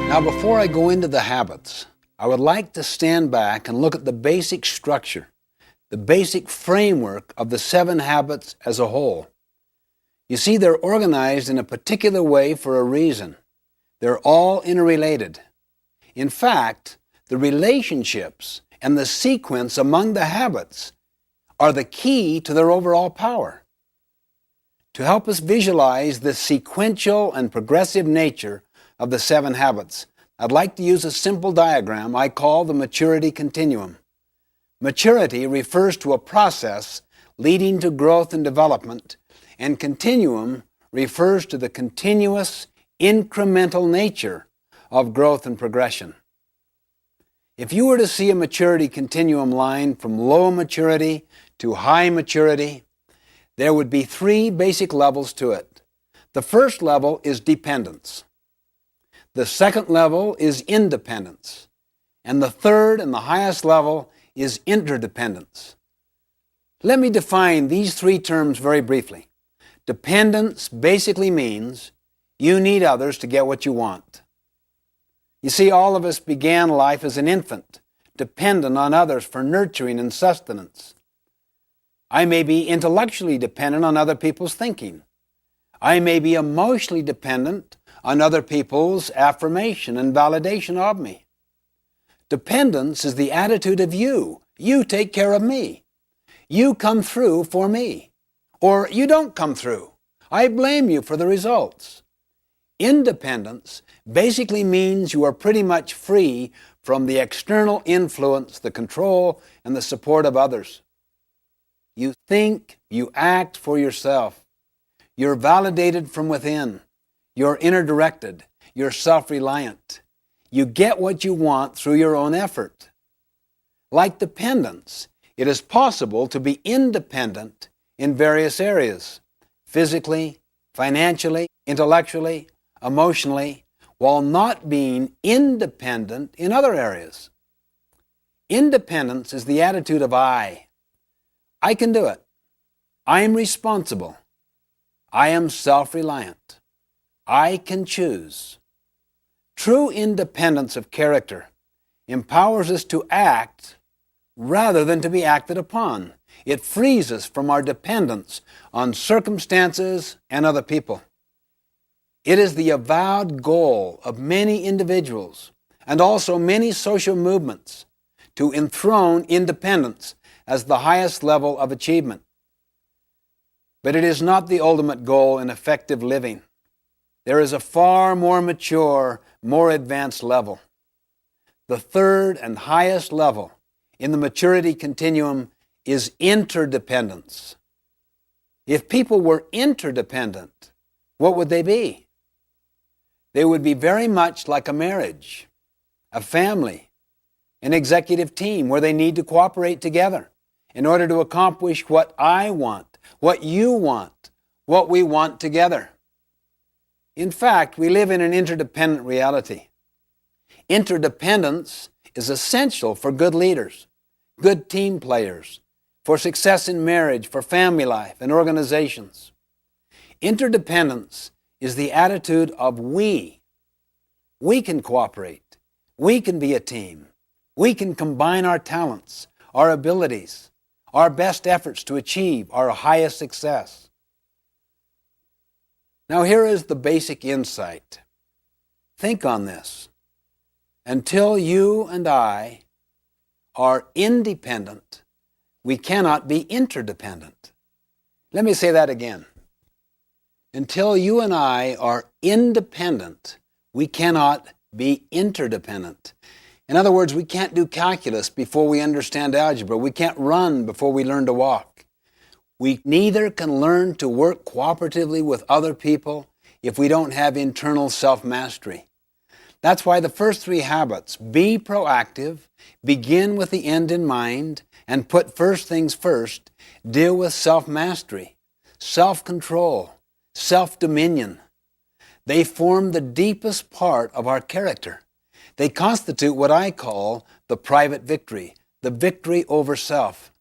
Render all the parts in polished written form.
Now, before I go into the habits, I would like to stand back and look at the basic structure, the basic framework of the 7 habits as a whole. You see, they're organized in a particular way for a reason. They're all interrelated. In fact, the relationships and the sequence among the habits are the key to their overall power. To help us visualize the sequential and progressive nature of the 7 habits, I'd like to use a simple diagram I call the maturity continuum. Maturity refers to a process leading to growth and development, and continuum refers to the continuous, incremental nature of growth and progression. If you were to see a maturity continuum line from low maturity to high maturity, there would be 3 basic levels to it. The first level is dependence. The second level is independence. And the third and the highest level is interdependence. Let me define these 3 terms very briefly. Dependence basically means you need others to get what you want. You see, all of us began life as an infant, dependent on others for nurturing and sustenance. I may be intellectually dependent on other people's thinking. I may be emotionally dependent on other people's affirmation and validation of me. Dependence is the attitude of you. You take care of me. You come through for me. Or you don't come through. I blame you for the results. Independence basically means you are pretty much free from the external influence, the control, and the support of others. You think, you act for yourself. You're validated from within. You're inner-directed. You're self-reliant. You get what you want through your own effort. Like dependence, it is possible to be independent in various areas, physically, financially, intellectually, emotionally, while not being independent in other areas. Independence is the attitude of I. I can do it. I am responsible. I am self-reliant. I can choose. True independence of character empowers us to act rather than to be acted upon. It frees us from our dependence on circumstances and other people. It is the avowed goal of many individuals and also many social movements to enthrone independence as the highest level of achievement. But it is not the ultimate goal in effective living. There is a far more mature, more advanced level. The third and highest level in the maturity continuum is interdependence. If people were interdependent, what would they be? They would be very much like a marriage, a family, an executive team where they need to cooperate together in order to accomplish what I want, what you want, what we want together. In fact, we live in an interdependent reality. Interdependence is essential for good leaders, good team players, for success in marriage, for family life, and organizations. Interdependence is the attitude of we. We can cooperate. We can be a team. We can combine our talents, our abilities, our best efforts to achieve our highest success. Now here is the basic insight. Think on this. Until you and I are independent, we cannot be interdependent. Let me say that again. Until you and I are independent, we cannot be interdependent. In other words, we can't do calculus before we understand algebra. We can't run before we learn to walk. We neither can learn to work cooperatively with other people if we don't have internal self-mastery. That's why the first 3 habits, be proactive, begin with the end in mind, and put first things first, deal with self-mastery, self-control, self-dominion. They form the deepest part of our character. They constitute what I call the private victory, the victory over self.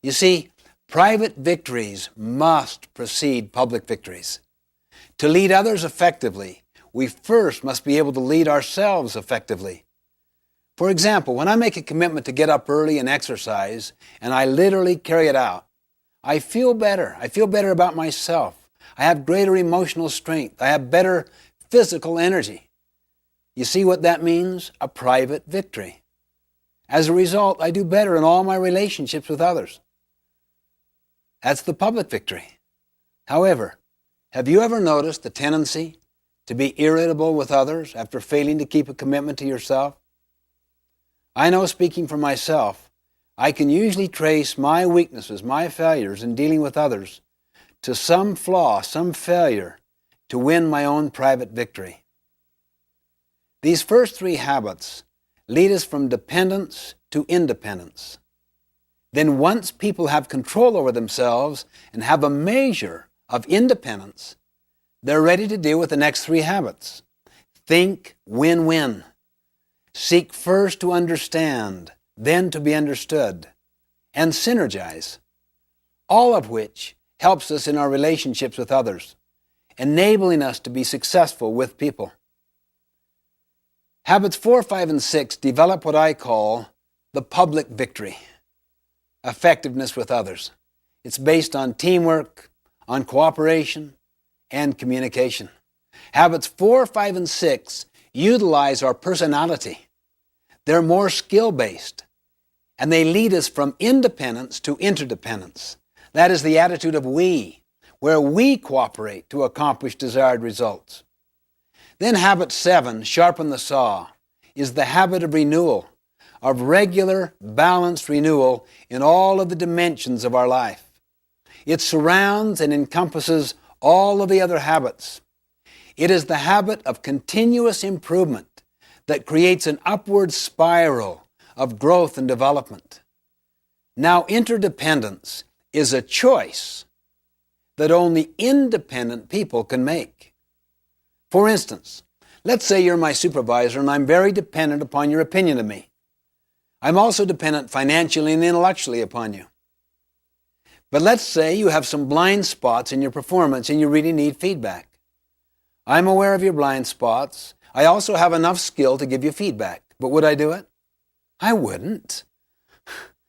You see, private victories must precede public victories. To lead others effectively, we first must be able to lead ourselves effectively. For example, when I make a commitment to get up early and exercise, and I literally carry it out, I feel better. I feel better about myself. I have greater emotional strength. I have better physical energy. You see what that means? A private victory. As a result, I do better in all my relationships with others. That's the public victory. However, have you ever noticed the tendency to be irritable with others after failing to keep a commitment to yourself? I know, speaking for myself, I can usually trace my weaknesses, my failures in dealing with others to some flaw, some failure to win my own private victory. These first three habits lead us from dependence to independence. Then once people have control over themselves and have a measure of independence, they're ready to deal with the next three habits. Think win-win. Seek first to understand, then to be understood, and synergize, all of which helps us in our relationships with others, enabling us to be successful with people. Habits 4, 5, and 6 develop what I call the public victory, effectiveness with others. It's based on teamwork, on cooperation, and communication. Habits 4, 5, and 6 utilize our personality. They're more skill-based, and they lead us from independence to interdependence. That is the attitude of we, where we cooperate to accomplish desired results. Then habit 7, sharpen the saw, is the habit of renewal, of regular, balanced renewal in all of the dimensions of our life. It surrounds and encompasses all of the other habits. It is the habit of continuous improvement that creates an upward spiral of growth and development. Now, interdependence is a choice that only independent people can make. For instance, let's say you're my supervisor and I'm very dependent upon your opinion of me. I'm also dependent financially and intellectually upon you. But let's say you have some blind spots in your performance and you really need feedback. I'm aware of your blind spots. I also have enough skill to give you feedback. But would I do it? I wouldn't.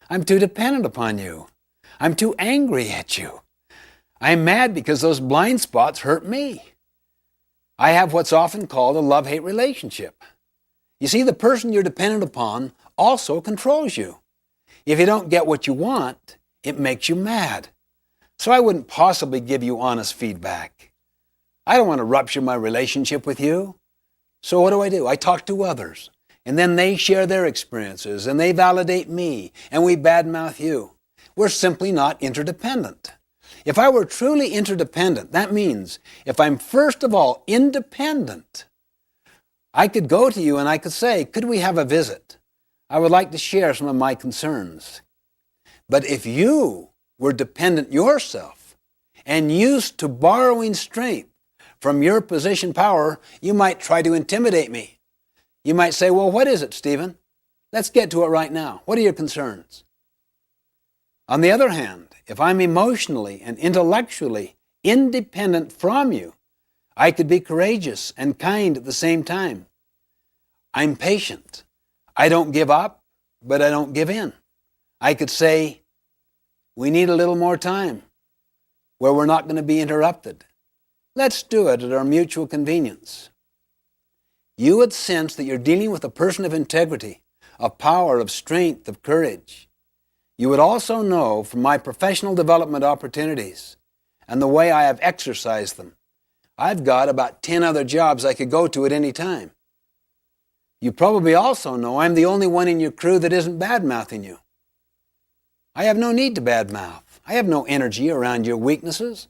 I'm too dependent upon you. I'm too angry at you. I'm mad because those blind spots hurt me. I have what's often called a love-hate relationship. You see, the person you're dependent upon also controls you. If you don't get what you want, it makes you mad. So I wouldn't possibly give you honest feedback. I don't want to rupture my relationship with you. So what do? I talk to others, and then they share their experiences, and they validate me, and we badmouth you. We're simply not interdependent. If I were truly interdependent, that means if I'm first of all independent, I could go to you and I could say, could we have a visit? I would like to share some of my concerns. But if you were dependent yourself and used to borrowing strength from your position power, you might try to intimidate me. You might say, well, what is it, Stephen? Let's get to it right now. What are your concerns? On the other hand, if I'm emotionally and intellectually independent from you, I could be courageous and kind at the same time. I'm patient. I don't give up, but I don't give in. I could say, we need a little more time where we're not going to be interrupted. Let's do it at our mutual convenience. You would sense that you're dealing with a person of integrity, of power, of strength, of courage. You would also know from my professional development opportunities and the way I have exercised them, I've got about 10 other jobs I could go to at any time. You probably also know I'm the only one in your crew that isn't bad-mouthing you. I have no need to badmouth. I have no energy around your weaknesses.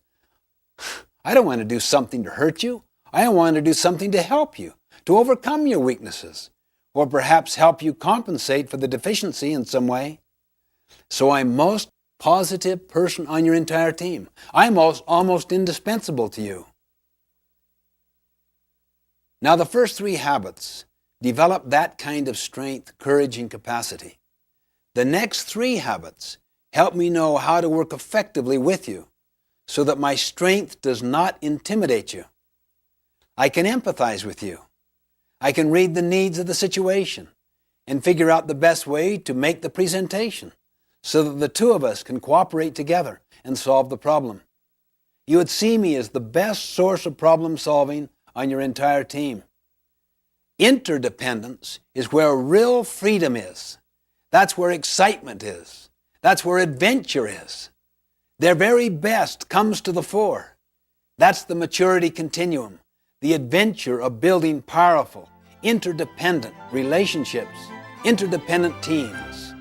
I don't want to do something to hurt you. I want to do something to help you, to overcome your weaknesses, or perhaps help you compensate for the deficiency in some way. So I'm most positive person on your entire team. I'm almost indispensable to you. Now, the first three habits develop that kind of strength, courage, and capacity. The next three habits Help me know how to work effectively with you so that my strength does not intimidate you. I can empathize with you. I can read the needs of the situation and figure out the best way to make the presentation so that the two of us can cooperate together and solve the problem. You would see me as the best source of problem solving on your entire team. Interdependence is where real freedom is. That's where excitement is. That's where adventure is. Their very best comes to the fore. That's the maturity continuum, the adventure of building powerful, interdependent relationships, interdependent teams.